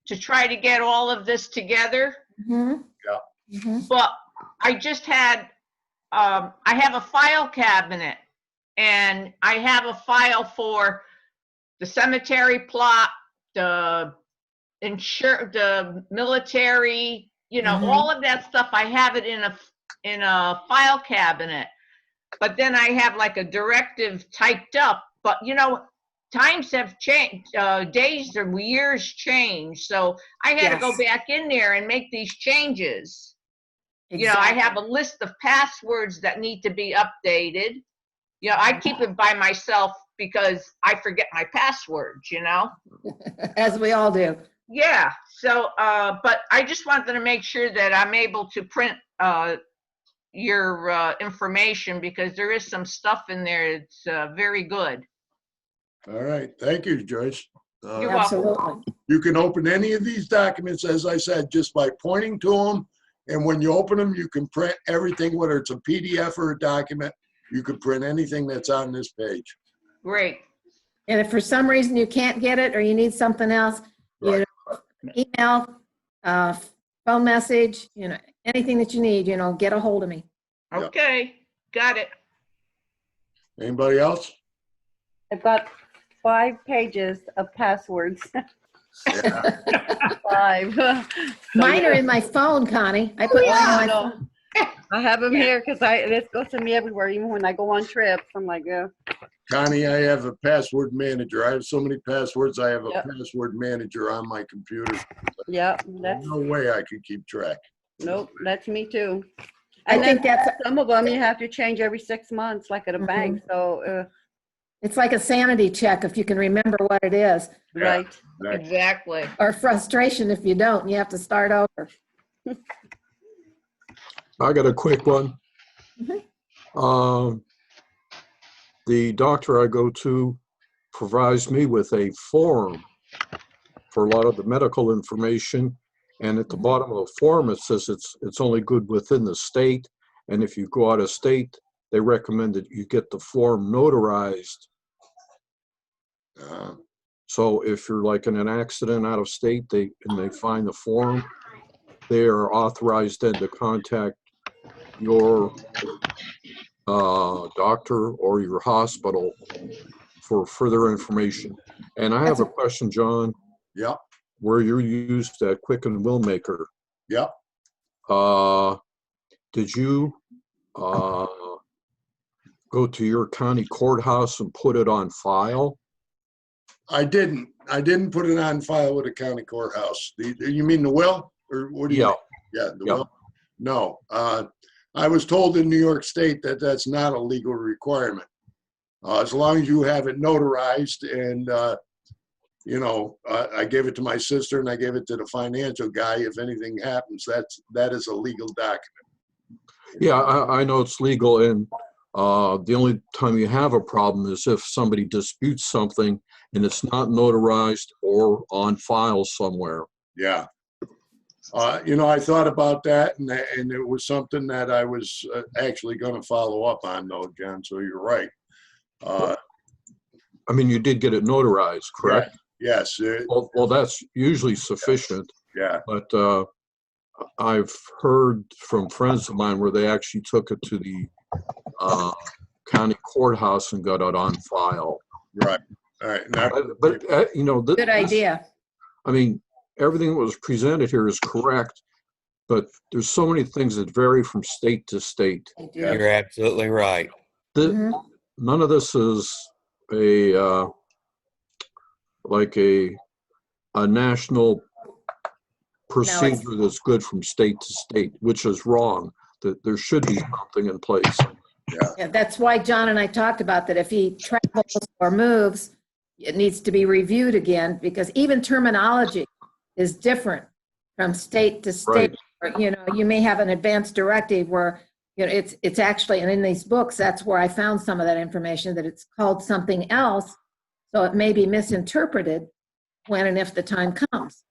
to try to get all of this together. Mm-hmm. Yeah. Mm-hmm. But I just had, I have a file cabinet, and I have a file for the cemetery plot, the military, all of that stuff. I have it in a file cabinet, but then I have like a directive typed up. But times have changed, days or years change, so I had to go back in there and make these changes. Exactly. I have a list of passwords that need to be updated. I keep it by myself because I forget my passwords, As we all do. Yeah, so, but I just wanted to make sure that I'm able to print your information because there is some stuff in there. It's very good. All right. Thank you, Joyce. You're welcome. Absolutely. You can open any of these documents, as I said, just by pointing to them. And when you open them, you can print everything, whether it's a PDF or a document. You can print anything that's on this page. Great. And if for some reason you can't get it or you need something else, Right. Email, phone message, anything that you need, get a hold of me. Yep. Okay, got it. Anybody else? I've got 5 pages of passwords. Yeah. 5. Mine are in my phone, Connie. I put mine on my No. phone. I have them here because this goes to me everywhere, even when I go on trips. I'm like, yeah. Connie, I have a password manager. I have so many passwords. I have a Yep. password manager on my computer. Yeah, There's no way I could keep track. nope, that's me too. I And think then that's, some of them you have to change every 6 months, like at a bank. So, it's like a sanity check if you can remember what it is, Yeah. right. Exactly. or frustration if you don't, and you have to start over. I got a quick one. The doctor I go to provides me with a form for a lot of the medical information. And at the bottom of the form, it says it's only good within the state. And if you go out of state, they recommend that you get the form notarized. So if you're like in an accident out of state, they find the form, they are authorized then to contact your doctor or your hospital for further information. And I have a question, John, Yep. where you used that Quicken Will Maker. Yep. Did you go to your county courthouse and put it on file? I didn't put it on file with the county courthouse. You mean the will? Or what do you Yeah. mean? Yeah, the Yeah. will? No. I was told in New York State that that's not a legal requirement. As long as you have it notarized and, I gave it to my sister and I gave it to the financial guy. If anything happens, that is a legal document. Yeah, I know it's legal, and the only time you have a problem is if somebody disputes something and it's not notarized or on file somewhere. Yeah. I thought about that, and it was something that I was actually going to follow up on, though, John. So you're right. I mean, you did get it notarized, correct? Yes. Well, that's usually sufficient, Yeah. but I've heard from friends of mine where they actually took it to the county courthouse and got it on file. Right. All right. Now, But Good idea. I mean, everything that was presented here is correct, but there's so many things that vary from state to state. They do. You're absolutely right. Mhm. None of this is a national procedure that's good from state to state, which is wrong. That there should be something in place. Yeah, that's why John and I talked about that if he travels or moves, it needs to be reviewed again, because even terminology is different from state to state. Or, you may have an advanced directive where, it's actually, and in these books, that's where I found some of that information, that it's called something else. So it may be misinterpreted when and if the time comes.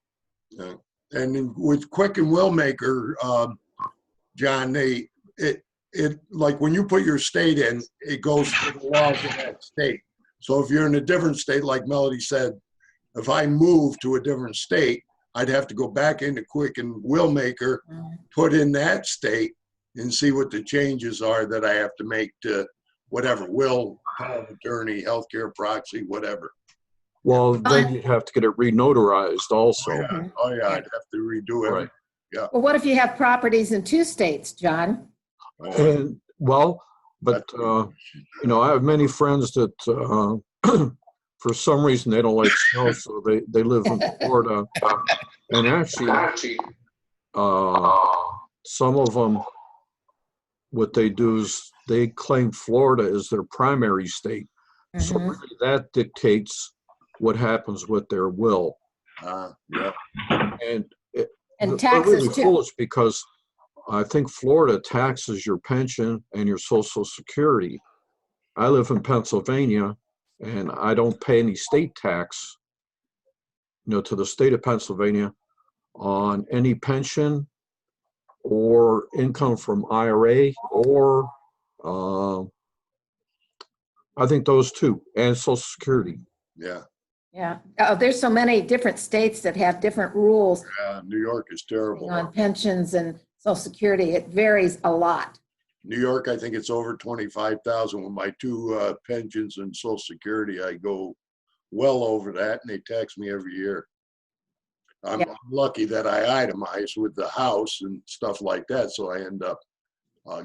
and with Quick and Willmaker, John, it like when you put your state in, it goes to the laws of that state. So if you're in a different state, like Melody said, if I move to a different state, I'd have to go back into Quick and Willmaker, put in that state, and see what the changes are that I have to make to whatever, will, power of attorney, healthcare proxy, whatever. Well, then you'd have to get it re-notarized also. Oh yeah, I'd have to redo it. Right. Well, what if you have properties in 2 states, John? And but I have many friends that for some reason they don't like snow, so they live in Florida. And actually, some of them, what they do is they claim Florida is their primary state. So really that dictates what happens with their will. Yeah. And And they're really taxes too. foolish because I think Florida taxes your pension and your Social Security. I live in Pennsylvania and I don't pay any state tax, to the state of Pennsylvania on any pension or income from IRA or I think those two, and Social Security. Yeah. Yeah. Oh, there's so many different states that have different rules New York is terrible. on pensions and Social Security. It varies a lot. New York, I think it's over 25,000. With my 2 pensions and Social Security, I go well over that, and they tax me every year. I'm lucky that I itemize with the house and stuff like that, so I end up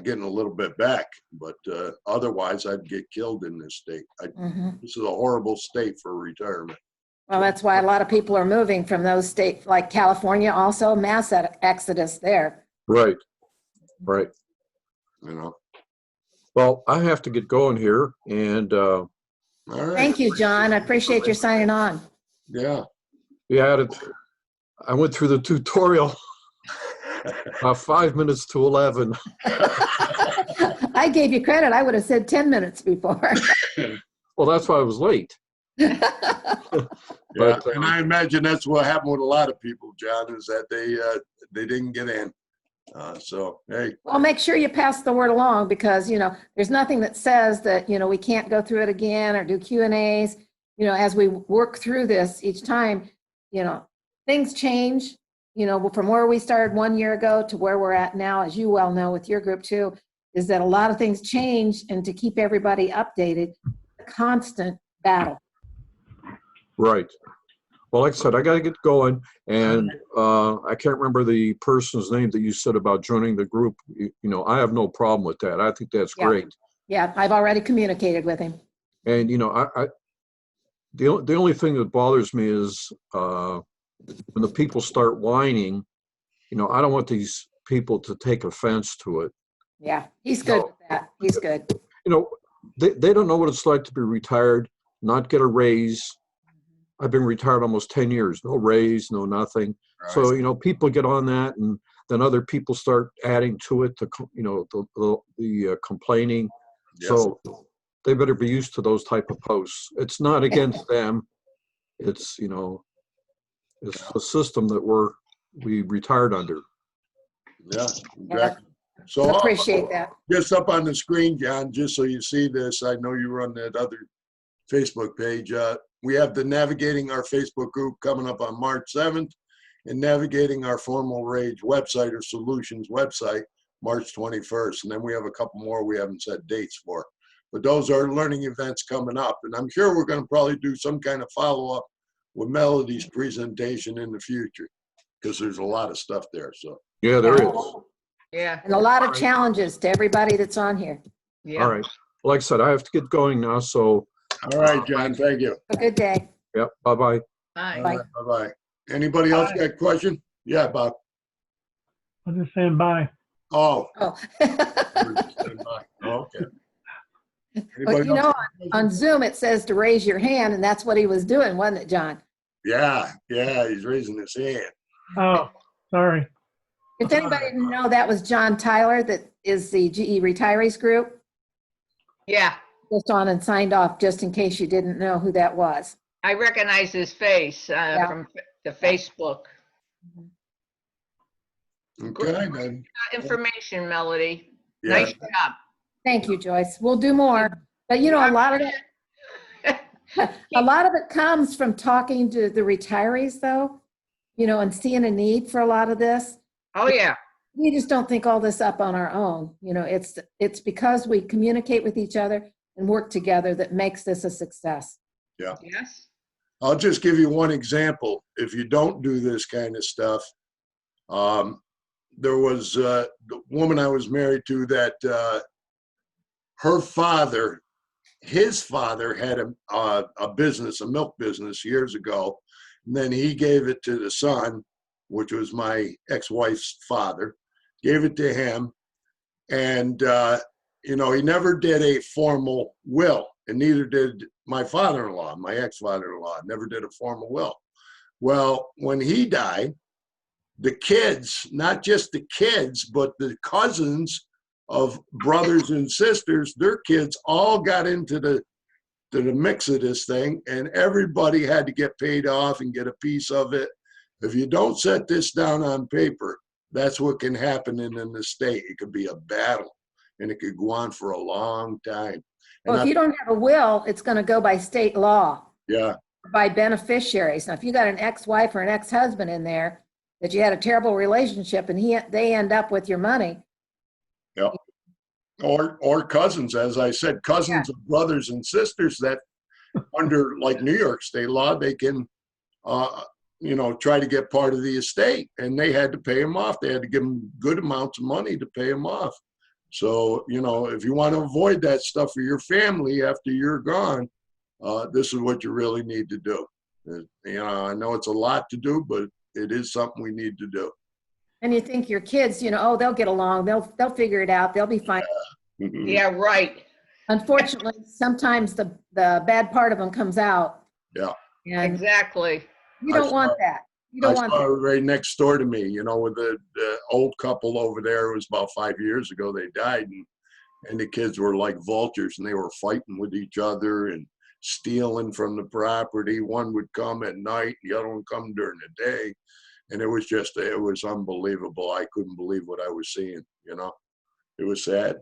getting a little bit back. But otherwise, I'd get killed in this state. This is a horrible state for retirement. Well, that's why a lot of people are moving from those states, like California, also mass exodus there. Right. Well, I have to get going here, and All right. Thank you, John. I appreciate your signing on. Yeah. I went through the tutorial 5 minutes to 11. I gave you credit. I would have said 10 minutes before. Well, that's why I was late. Yeah, But, and I imagine that's what happened with a lot of people, John, is that they didn't get in. So, hey, Well, make sure you pass the word along, because, there's nothing that says that, we can't go through it again or do Q&As. As we work through this each time, things change, from where we started 1 year ago to where we're at now, as you well know with your group too, is that a lot of things change, and to keep everybody updated, a constant battle. right. Well, like I said, I got to get going, and I can't remember the person's name that you said about joining the group. I have no problem with that. I think that's Yeah. great. Yeah, I've already communicated with him. And the only thing that bothers me is when the people start whining. I don't want these people to take offense to it. Yeah, he's good with that. He's good. They don't know what it's like to be retired, not get a raise. I've been retired almost 10 years, no raise, no nothing. right. So, people get on that, and then other people start adding to it, the complaining. Yes. So they better be used to those type of posts. It's not against them. It's, it's the system that we're we retired under. Yeah, exactly. So Appreciate that. just up on the screen, John, just so you see this, I know you run that other Facebook page. We have the Navigating Our Facebook group coming up on March 7th and Navigating Our Formal Rage website or Solutions website, March 21st. And then we have a couple more we haven't set dates for. But those are learning events coming up. And I'm sure we're going to probably do some kind of follow-up with Melody's presentation in the future because there's a lot of stuff there. So, Yeah, there is. Yeah, And a lot of challenges to everybody that's on here. yeah. All right. Like I said, I have to get going now, so, all right, John, thank you. Have a good day. yep, bye-bye. Bye. Bye. Bye-bye. Anybody else got a question? Yeah, Bob. I'm just saying bye. Oh. Oh. Okay. But Anybody you know, else? on Zoom, it says to raise your hand, and that's what he was doing, wasn't it, John? Yeah, he's raising his hand. Oh, sorry. If anybody didn't know, that was John Tyler, that is the GE Retirees Group. Yeah, Just on and signed off, just in case you didn't know who that was. I recognize his face from the Facebook. Okay, then. Information, Melody. Yeah, Nice job. Thank you, Joyce. We'll do more. But you know, a lot of it comes from talking to the retirees, though, you know, and seeing a need for a lot of this. Oh, yeah. We just don't think all this up on our own. You know, it's because we communicate with each other and work together that makes this a success. Yes. I'll just give you one example. If you don't do this kind of stuff, there was the woman I was married to that her father, his father had a business, a milk business years ago. And then he gave it to the son, which was my ex-wife's father, gave it to him. And, you know, he never did a formal will, and neither did my father-in-law, my ex-father-in-law, never did a formal will. Well, when he died, the kids, not just the kids, but the cousins of brothers and sisters, their kids all got into the mix of this thing, and everybody had to get paid off and get a piece of it. If you don't set this down on paper, that's what can happen in the state. It could be a battle, and it could go on for a long time. Well, if you don't have a will, it's going to go by state law, Yeah, by beneficiaries. Now, if you got an ex-wife or an ex-husband in there that you had a terrible relationship and they end up with your money. yeah. Or cousins, as I said, cousins of brothers and sisters that under like New York state law, they can, you know, try to get part of the estate, and they had to pay him off. They had to give him good amounts of money to pay him off. So, you know, if you want to avoid that stuff for your family after you're gone, this is what you really need to do. You know, I know it's a lot to do, but it is something we need to do. And you think your kids, you know, oh, they'll get along. They'll figure it out. They'll be fine. Yeah, right. Unfortunately, sometimes the bad part of them comes out. Yeah. And Exactly. you don't want that. You don't I want saw that. it right next door to me, you know, with the old couple over there. It was about 5 years ago they died, and the kids were like vultures, and they were fighting with each other and stealing from the property. One would come at night, the other one come during the day. And it was unbelievable. I couldn't believe what I was seeing, you know. It was sad.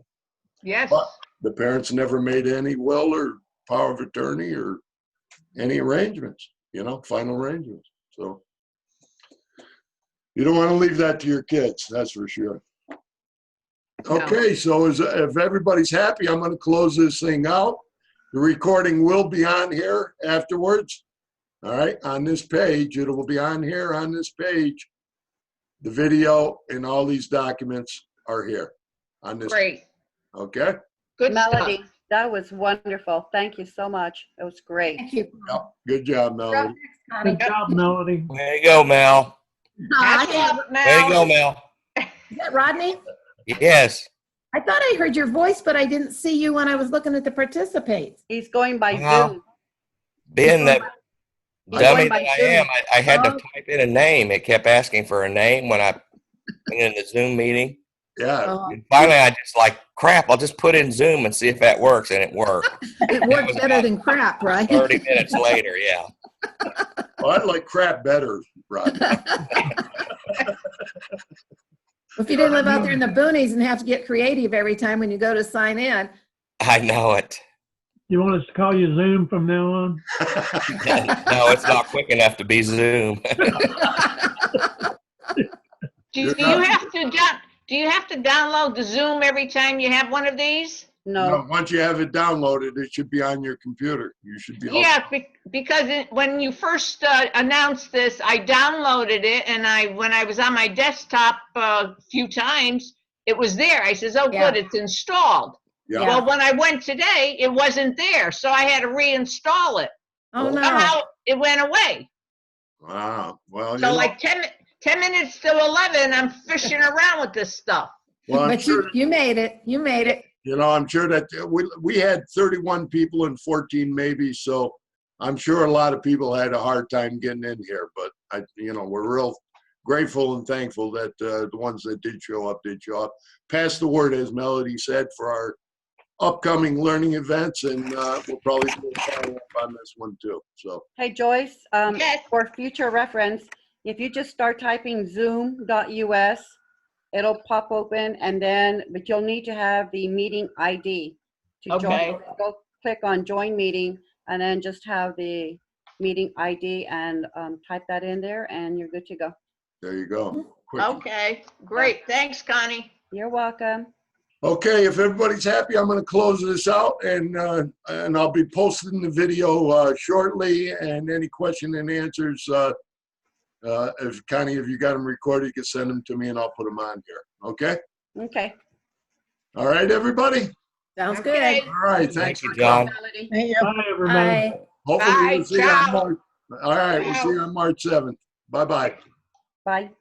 Yes. But the parents never made any will or power of attorney or any arrangements, you know, final arrangements. So you don't want to leave that to your kids, that's for sure. Okay, so if everybody's happy, I'm going to close this thing out. The recording will be on here afterwards. All right, on this page, it will be on here on this page. The video and all these documents are here on this. Great. Okay? Good Melody, stuff. that was wonderful. Thank you so much. It was great. Thank you. Yep. Good job, Melody. Connie. Good job, Melody. There you go, Mel. Hats Hi, off, Mel. There you go, Mel. is that Rodney? Yes. I thought I heard your voice, but I didn't see you when I was looking at the participants. He's going by Wow. Zoom. Being the He's dummy going by that I Zoom. am, I had to Oh. type in a name. It kept asking for a name when I went in the Zoom meeting. Yeah. Oh, And finally, I just like, crap, I'll just put in Zoom and see if that works. And it worked. it worked better than crap, right? 30 minutes later, yeah. Well, I like crap better, Rod. If you didn't live out there in the boonies and have to get creative every time when you go to sign in. I know it. You want us to call you Zoom from now on? No, it's not quick enough to be Zoom. Do You're you not- have to download the Zoom every time you have one of these? No, Once you have it downloaded, it should be on your computer. You should be. Yeah, because when you first announced this, I downloaded it, and when I was on my desktop a few times, it was there. I says, "Oh, Yeah. good, it's installed." Yeah. Well, when I went today, it wasn't there, so I had to reinstall it. Oh, no. Somehow it went away. Wow. Well, So like 10 minutes to 11, I'm fishing around with this stuff. well, I'm But sure, you made it. You made it. I'm sure that we had 31 people and 14 maybe, so I'm sure a lot of people had a hard time getting in here, but we're real grateful and thankful that the ones that did show up. Pass the word, as Melody said, for our upcoming learning events, and we'll probably do a follow-up on this one too. So, hey Joyce, Yes. for future reference, if you just start typing zoom.us, it'll pop open but you'll need to have the meeting ID to Okay. join. Go click on join meeting and then just have the meeting ID and type that in there and you're good to go. there you go. Quick. Okay, great. Thanks, Connie. You're welcome. Okay, if everybody's happy, I'm going to close this out, and I'll be posting the video shortly. And any question and answers, if Connie, if you got them recorded, you can send them to me, and I'll put them on here. Okay. Okay. All right, everybody. Sounds Okay. good. All right. Thanks Thank you, for coming. John. Melody. Bye, everybody. Bye. Hopefully, Bye, we'll see you on ciao. March. All right, we'll see you on March 7th. Bye-bye. Bye.